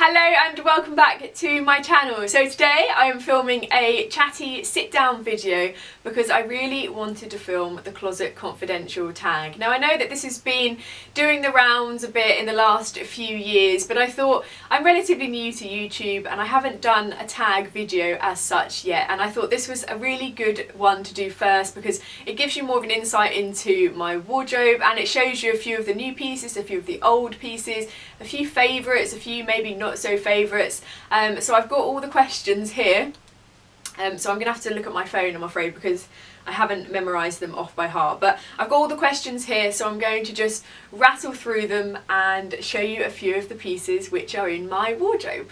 Hello and welcome back to my channel. So today I am filming a chatty sit down video because I really wanted to film the Closet Confidential tag. Now I know that this has been doing the rounds a bit in the last few years, but I thought I'm relatively new to YouTube and I haven't done a tag video as such yet, and I thought this was a really good one to do first because it gives you more of an insight into my wardrobe and it shows you a few of the new pieces, a few of the old pieces, a few favourites, a few maybe not so favourites. So I've got all the questions here, so I'm gonna have to look at my phone, I'm afraid, because I haven't memorised them off by heart, but I've got all the questions here, so I'm going to just rattle through them and show you a few of the pieces which are in my wardrobe.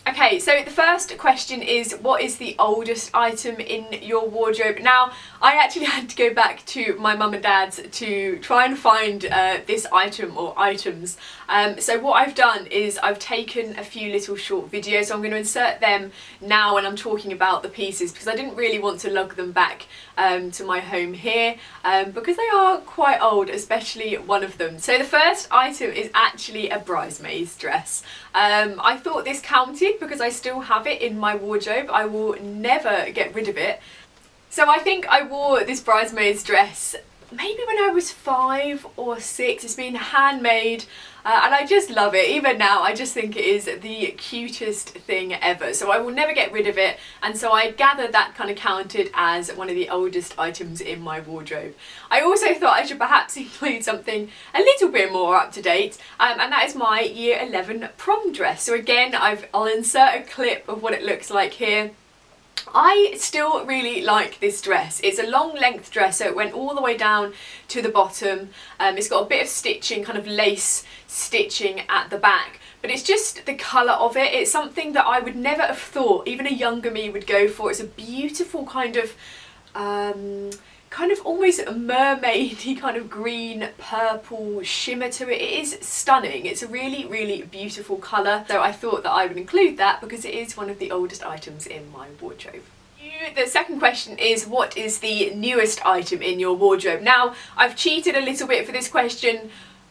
Okay, so the first question is, what is the oldest item in your wardrobe? Now, I actually had to go back to my mum and dad's to try and find this item or items. So what I've done is I've taken a few little short videos, so I'm going to insert them now when I'm talking about the pieces because I didn't really want to lug them back to my home here because they are quite old, especially one of them. So the first item is actually a bridesmaid's dress. I thought this counted because I still have it in my wardrobe. I will never get rid of it. So I think I wore this bridesmaid's dress maybe when I was 5 or 6. It's been handmade and I just love it. Even now I just think it is the cutest thing ever, so I will never get rid of it, and so I gathered that kind of counted as one of the oldest items in my wardrobe. I also thought I should perhaps include something a little bit more up to date, and that is my year 11 prom dress. So again, I'll insert a clip of what it looks like here. I still really like this dress. It's a long length dress, so it went all the way down to the bottom. It's got a bit of stitching, kind of lace stitching at the back, but it's just the colour of it. It's something that I would never have thought even a younger me would go for. It's a beautiful kind of almost a mermaidy kind of green purple shimmer to it. It is stunning. It's a really beautiful colour, so I thought that I would include that because it is one of the oldest items in my wardrobe. The second question is, what is the newest item in your wardrobe? Now, I've cheated a little bit for this question,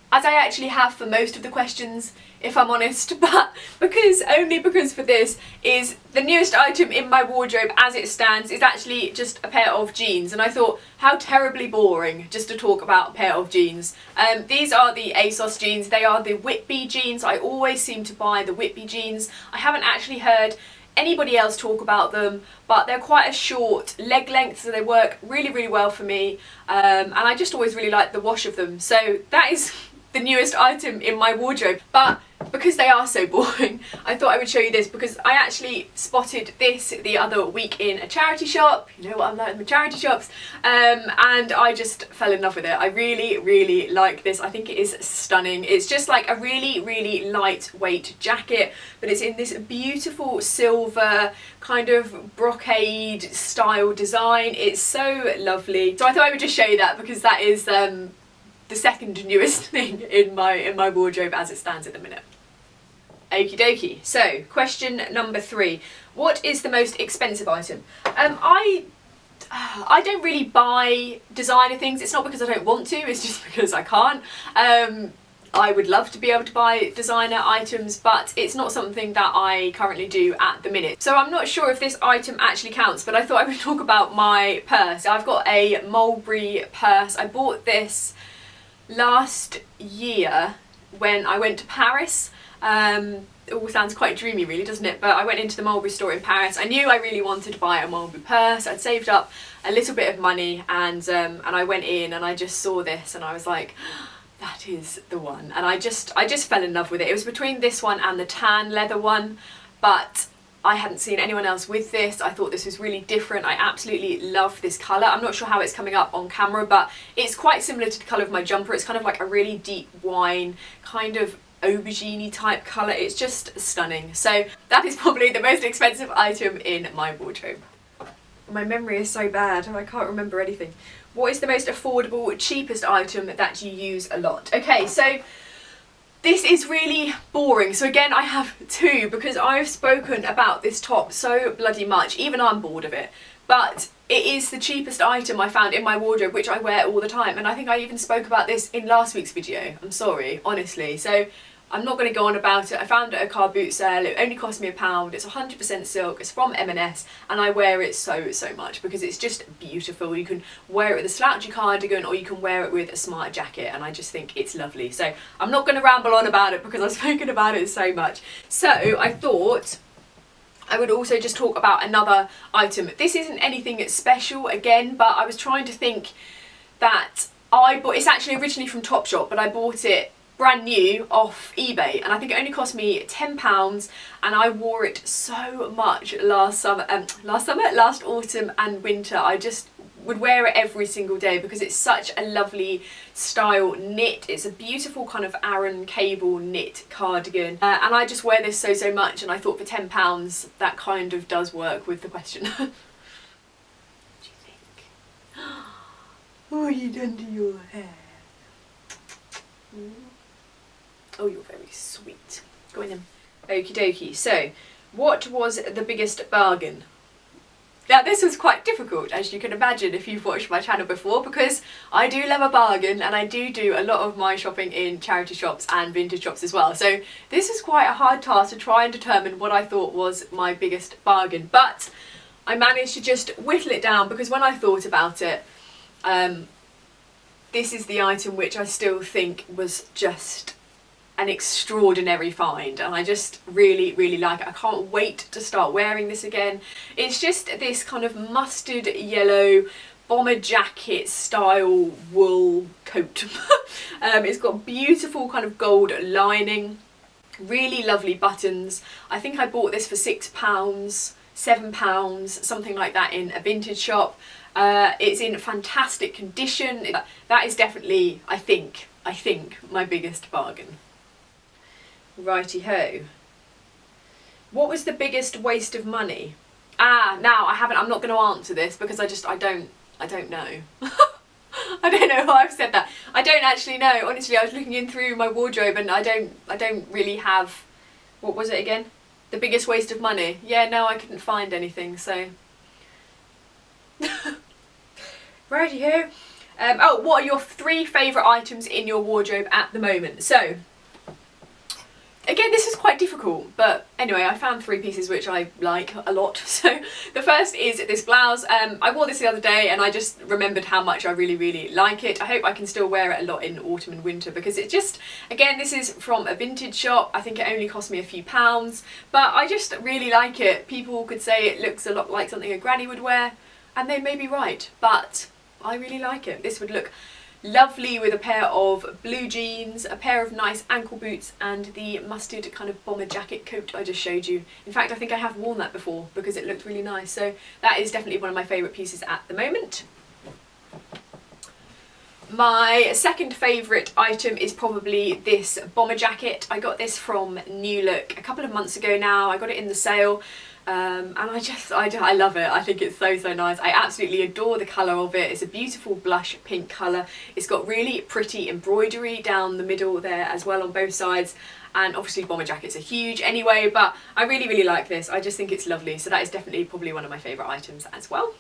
as I actually have for most of the questions, if I'm honest, but only because for this is the newest item in my wardrobe as it stands is actually just a pair of jeans, and I thought how terribly boring just to talk about a pair of jeans. These are the ASOS jeans. They are the Whitby jeans. I always seem to buy the Whitby jeans. I haven't actually heard anybody else talk about them, but they're quite a short leg length, so they work really well for me, and I just always really like the wash of them. So that is the newest item in my wardrobe, but because they are so boring, I thought I would show you this because I actually spotted this the other week in a charity shop. You know what I'm like with charity shops, and I just fell in love with it. I really like this. I think it is stunning. It's just like a really lightweight jacket, but it's in this beautiful silver kind of brocade style design. It's so lovely. So I thought I would just show you that because that is the second newest thing in my wardrobe as it stands at the minute. Okie dokie. So question number 3. What is the most expensive item? I don't really buy designer things. It's not because I don't want to, it's just because I can't. I would love to be able to buy designer items, but it's not something that I currently do at the minute. So I'm not sure if this item actually counts, but I thought I would talk about my purse. I've got a Mulberry purse. I bought this last year when I went to Paris. It all sounds quite dreamy really, doesn't it? But I went into the Mulberry store in Paris. I knew I really wanted to buy a Mulberry purse. I'd saved up a little bit of money, and I went in and I just saw this and I was like, that is the one. And I just fell in love with it. It was between this one and the tan leather one, but I hadn't seen anyone else with this. I thought this was really different. I absolutely love this colour. I'm not sure how it's coming up on camera, but it's quite similar to the colour of my jumper. It's kind of like a really deep wine, kind of aubergine type colour. It's just stunning. So that is probably the most expensive item in my wardrobe. My memory is so bad, I can't remember anything. What is the most affordable, cheapest item that you use a lot? Okay, so this is really boring. So again, I have 2 because I've spoken about this top so bloody much. Even I'm bored of it. But it is the cheapest item I found in my wardrobe, which I wear all the time. And I think I even spoke about this in last week's video. I'm sorry, honestly. So I'm not going to go on about it. I found it at a car boot sale. It only cost me £1. It's 100% silk. It's from M&S, and I wear it so much because it's just beautiful. You can wear it with a slouchy cardigan, or you can wear it with a smart jacket, and I just think it's lovely. So I'm not going to ramble on about it because I've spoken about it so much. So I thought I would also just talk about another item. This isn't anything special again, but I was trying to think that I bought, it's actually originally from Topshop, but I bought it brand new off eBay, and I think it only cost me £10, and I wore it so much last autumn and winter. I just would wear it every single day because it's such a lovely style knit. It's a beautiful kind of Aran cable knit cardigan, and I just wear this so much, and I thought for £10 that kind of does work with the question. What do you think? What have you done to your hair? Oh, you're very sweet. Go in then. Okie dokie. So, what was the biggest bargain? Now, this was quite difficult, as you can imagine if you've watched my channel before, because I do love a bargain, and I do a lot of my shopping in charity shops and vintage shops as well. So this is quite a hard task to try and determine what I thought was my biggest bargain. But I managed to just whittle it down, because when I thought about it, this is the item which I still think was just an extraordinary find, and I just really like it. I can't wait to start wearing this again. It's just this kind of mustard yellow bomber jacket style wool coat. It's got beautiful kind of gold lining, really lovely buttons. I think I bought this for £6, £7, something like that in a vintage shop. It's in fantastic condition. That is definitely, I think, my biggest bargain. Righty-ho. What was the biggest waste of money? I'm not going to answer this because I don't know. I don't know why I've said that. I don't actually know. Honestly, I was looking in through my wardrobe and I don't really have, what was it again? The biggest waste of money. Yeah, no, I couldn't find anything, so. Righty-ho. What are your 3 favourite items in your wardrobe at the moment? So, again, this is quite difficult, but anyway, I found 3 pieces which I like a lot. So the first is this blouse. I wore this the other day and I just remembered how much I really like it. I hope I can still wear it a lot in autumn and winter because it just, again, this is from a vintage shop. I think it only cost me a few pounds, but I just really like it. People could say it looks a lot like something a granny would wear, and they may be right, but I really like it. This would look lovely with a pair of blue jeans, a pair of nice ankle boots, and the mustard kind of bomber jacket coat I just showed you. In fact, I think I have worn that before because it looked really nice. So that is definitely one of my favourite pieces at the moment. My second favourite item is probably this bomber jacket. I got this from New Look a couple of months ago now. I got it in the sale. And I love it. I think it's so nice. I absolutely adore the colour of it. It's a beautiful blush pink colour. It's got really pretty embroidery down the middle there as well on both sides. And obviously bomber jackets are huge anyway, but I really like this. I just think it's lovely. So that is definitely probably one of my favourite items as well.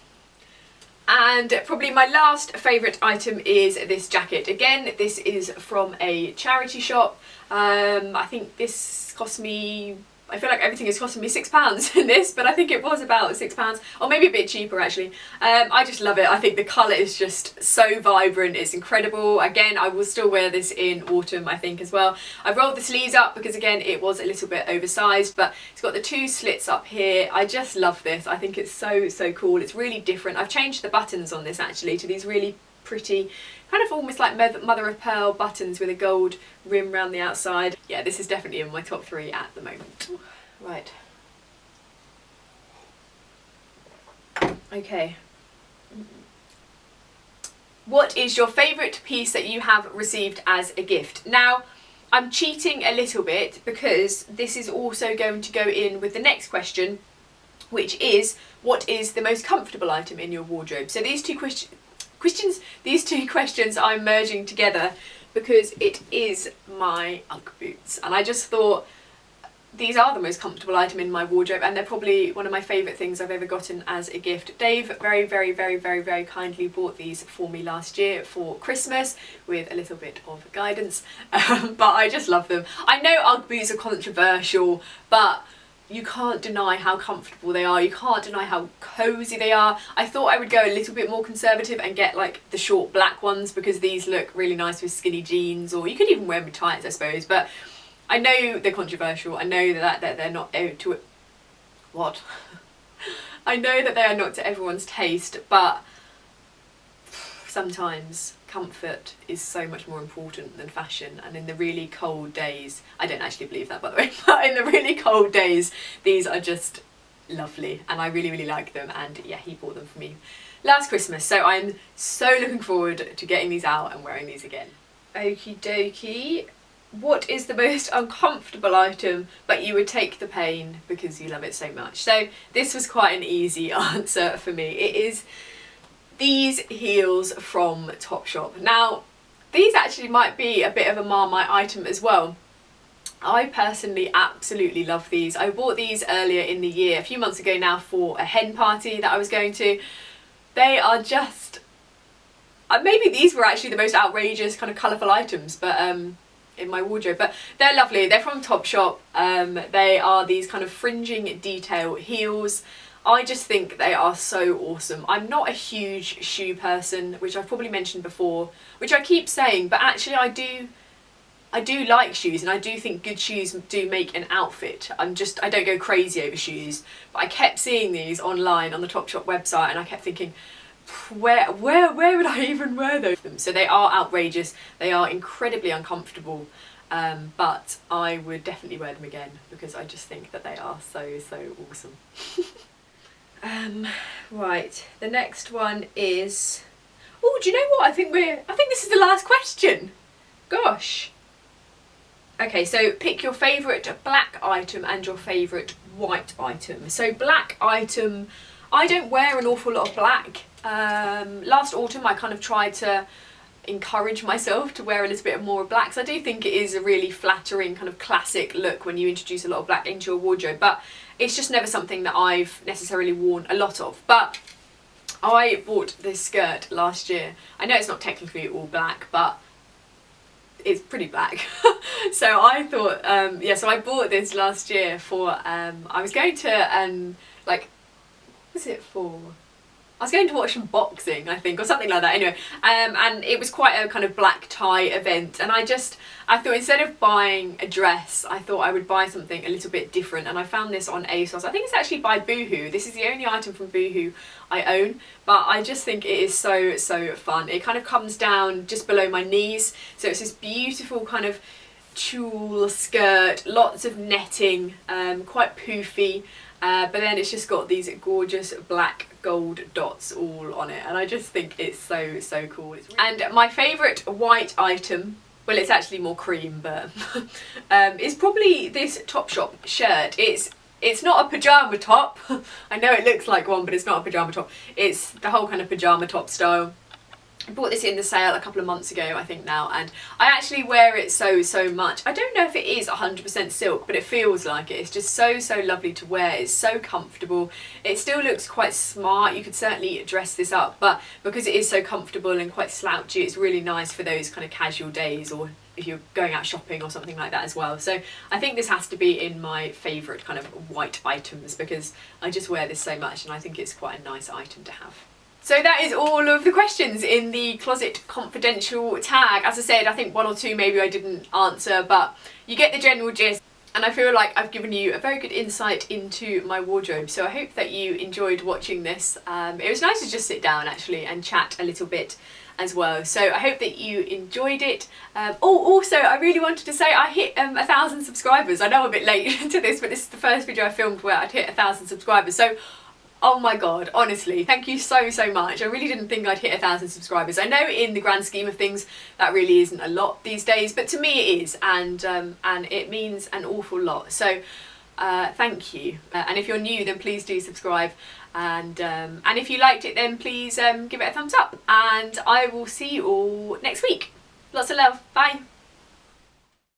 And probably my last favourite item is this jacket. Again, this is from a charity shop. I think this cost me, I feel like everything is costing me £6 in this, but I think it was about £6, or maybe a bit cheaper actually. I just love it. I think the colour is just so vibrant, it's incredible. Again, I will still wear this in autumn, I think, as well. I rolled the sleeves up because again, it was a little bit oversized, but it's got the 2 slits up here. I just love this. I think it's so cool. It's really different. I've changed the buttons on this actually to these really pretty, kind of almost like mother of pearl buttons with a gold rim around the outside. Yeah, this is definitely in my top 3 at the moment. Right. Okay. What is your favourite piece that you have received as a gift? Now, I'm cheating a little bit because this is also going to go in with the next question, which is, what is the most comfortable item in your wardrobe? So these two questions I'm merging together because it is my Ugg boots, and I just thought these are the most comfortable item in my wardrobe, and they're probably one of my favourite things I've ever gotten as a gift. Dave very kindly bought these for me last year for Christmas with a little bit of guidance, but I just love them. I know Ugg boots are controversial, but you can't deny how comfortable they are, you can't deny how cosy they are. I thought I would go a little bit more conservative and get like the short black ones, because these look really nice with skinny jeans, or you could even wear them with tights I suppose, but I know they're controversial. I know that they're not to it. What? I know that they are not to everyone's taste, but sometimes comfort is so much more important than fashion, and in the really cold days, I don't actually believe that by the way, but in the really cold days, these are just lovely, and I really like them, and yeah, he bought them for me last Christmas, so I'm so looking forward to getting these out and wearing these again. Okie dokie. What is the most uncomfortable item but you would take the pain because you love it so much? So this was quite an easy answer for me. It is these heels from Topshop. Now these actually might be a bit of a Marmite item as well. I personally absolutely love these. I bought these earlier in the year, a few months ago now, for a hen party that I was going to. They are just, maybe these were actually the most outrageous kind of colourful items, but in my wardrobe, but they're lovely. They're from Topshop. They are these kind of fringing detail heels. I just think they are so awesome. I'm not a huge shoe person, which I've probably mentioned before, which I keep saying, but actually I do like shoes, and I do think good shoes do make an outfit. I don't go crazy over shoes, but I kept seeing these online on the Topshop website, and I kept thinking, where would I even wear those? So they are outrageous, they are incredibly uncomfortable, but I would definitely wear them again because I just think that they are so awesome. Right, the next one is, oh, do you know what, I think this is the last question. Gosh. Okay, so pick your favourite black item and your favourite white item. So black item, I don't wear an awful lot of black. Last autumn I kind of tried to encourage myself to wear a little bit more black, so I do think it is a really flattering kind of classic look when you introduce a lot of black into your wardrobe, but it's just never something that I've necessarily worn a lot of. But I bought this skirt last year. I know it's not technically all black, but it's pretty black. So I thought, yeah, so I bought this last year for, I was going to, like, what was it for? I was going to watch some boxing, I think, or something like that, anyway, and it was quite a kind of black tie event, and I thought instead of buying a dress, I thought I would buy something a little bit different, and I found this on ASOS. I think it's actually by Boohoo. This is the only item from Boohoo I own, but I just think it is so fun. It kind of comes down just below my knees, so it's this beautiful kind of tulle skirt, lots of netting, quite poofy, but then it's just got these gorgeous black gold dots all on it, and I just think it's so cool. And my favourite white item, well, it's actually more cream, but is probably this Topshop shirt. It's not a pyjama top. I know it looks like one, but it's not a pyjama top. It's the whole kind of pyjama top style. I bought this in the sale a couple of months ago, I think now, and I actually wear it so much. I don't know if it is 100% silk, but it feels like it. It's just so lovely to wear. It's so comfortable. It still looks quite smart. You could certainly dress this up, but because it is so comfortable and quite slouchy, it's really nice for those kind of casual days, or if you're going out shopping or something like that as well. So I think this has to be in my favourite kind of white items, because I just wear this so much and I think it's quite a nice item to have. So that is all of the questions in the Closet Confidential tag. As I said, I think one or two maybe I didn't answer, but you get the general gist. And I feel like I've given you a very good insight into my wardrobe. So I hope that you enjoyed watching this. It was nice to just sit down actually and chat a little bit as well. So I hope that you enjoyed it. Also, I really wanted to say I hit 1,000 subscribers. I know I'm a bit late to this, but this is the first video I filmed where I'd hit 1,000 subscribers. So oh my god, honestly, thank you so much. I really didn't think I'd hit 1,000 subscribers. I know in the grand scheme of things that really isn't a lot these days, but to me it is, and it means an awful lot. So thank you. And if you're new, then please do subscribe. And if you liked it, then please give it a thumbs up. And I will see you all next week. Lots of love. Bye.